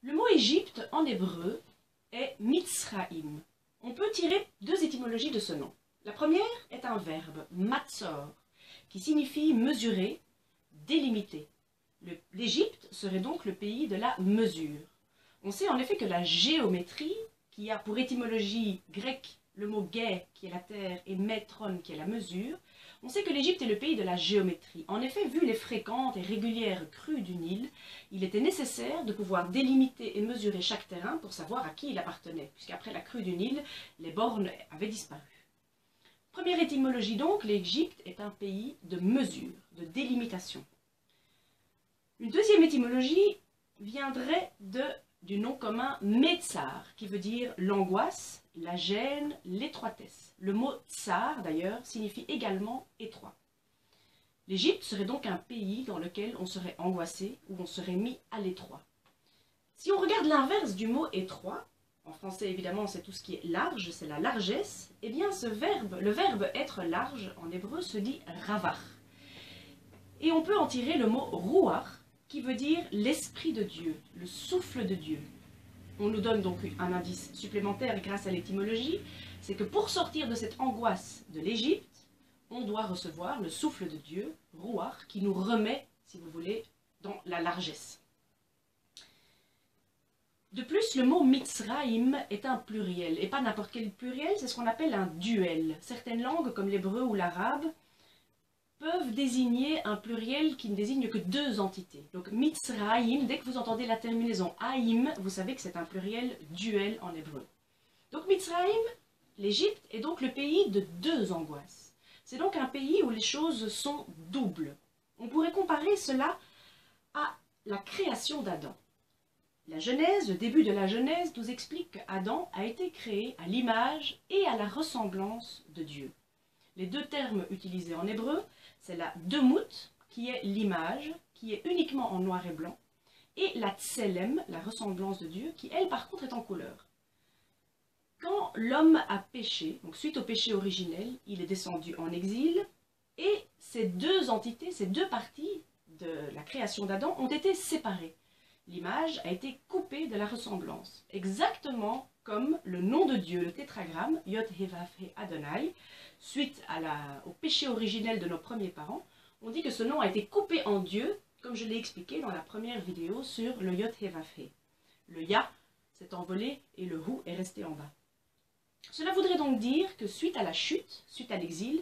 Le mot Égypte en hébreu est Mitzraïm. On peut tirer deux étymologies de ce nom. La première est un verbe, matzor, qui signifie mesurer, délimiter. L'Égypte serait donc le pays de la mesure. On sait en effet que la géométrie, qui a pour étymologie grecque le mot gai, qui est la terre, et métron, qui est la mesure, on sait que l'Égypte est le pays de la géométrie. En effet, vu les fréquentes et régulières crues du Nil, il était nécessaire de pouvoir délimiter et mesurer chaque terrain pour savoir à qui il appartenait, puisqu'après la crue du Nil, les bornes avaient disparu. Première étymologie donc, l'Égypte est un pays de mesure, de délimitation. Une deuxième étymologie viendrait du nom commun Metsar, qui veut dire l'angoisse, la gêne, l'étroitesse. Le mot tsar, d'ailleurs, signifie également étroit. L'Égypte serait donc un pays dans lequel on serait angoissé, où on serait mis à l'étroit. Si on regarde l'inverse du mot étroit, en français évidemment c'est tout ce qui est large, c'est la largesse, eh bien le verbe être large en hébreu se dit ravar. Et on peut en tirer le mot ruach, qui veut dire l'esprit de Dieu, le souffle de Dieu. On nous donne donc un indice supplémentaire grâce à l'étymologie, c'est que pour sortir de cette angoisse de l'Égypte, on doit recevoir le souffle de Dieu, ruach, qui nous remet, si vous voulez, dans la largesse. De plus, le mot Mitzraïm est un pluriel, et pas n'importe quel pluriel, c'est ce qu'on appelle un duel. Certaines langues, comme l'hébreu ou l'arabe, peuvent désigner un pluriel qui ne désigne que deux entités. Donc Mitzraïm, dès que vous entendez la terminaison Aïm, vous savez que c'est un pluriel duel en hébreu. Donc Mitzraïm, l'Égypte, est donc le pays de deux angoisses. C'est donc un pays où les choses sont doubles. On pourrait comparer cela à la création d'Adam. La Genèse, le début de la Genèse, nous explique qu'Adam a été créé à l'image et à la ressemblance de Dieu. Les deux termes utilisés en hébreu, c'est la demout, qui est l'image, qui est uniquement en noir et blanc, et la tselem, la ressemblance de Dieu, qui elle par contre est en couleur. Quand l'homme a péché, donc suite au péché originel, il est descendu en exil, et ces deux entités, ces deux parties de la création d'Adam ont été séparées. L'image a été coupée de la ressemblance, exactement comme le nom de Dieu, le tétragramme, Yod He Vav He Adonai, suite au péché originel de nos premiers parents, on dit que ce nom a été coupé en Dieu, comme je l'ai expliqué dans la première vidéo sur le Yod He Vav He. Le Ya s'est envolé et le Hu est resté en bas. Cela voudrait donc dire que suite à la chute, suite à l'exil,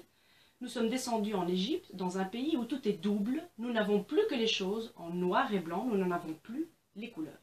nous sommes descendus en Égypte, dans un pays où tout est double, nous n'avons plus que les choses en noir et blanc, nous n'en avons plus les couleurs.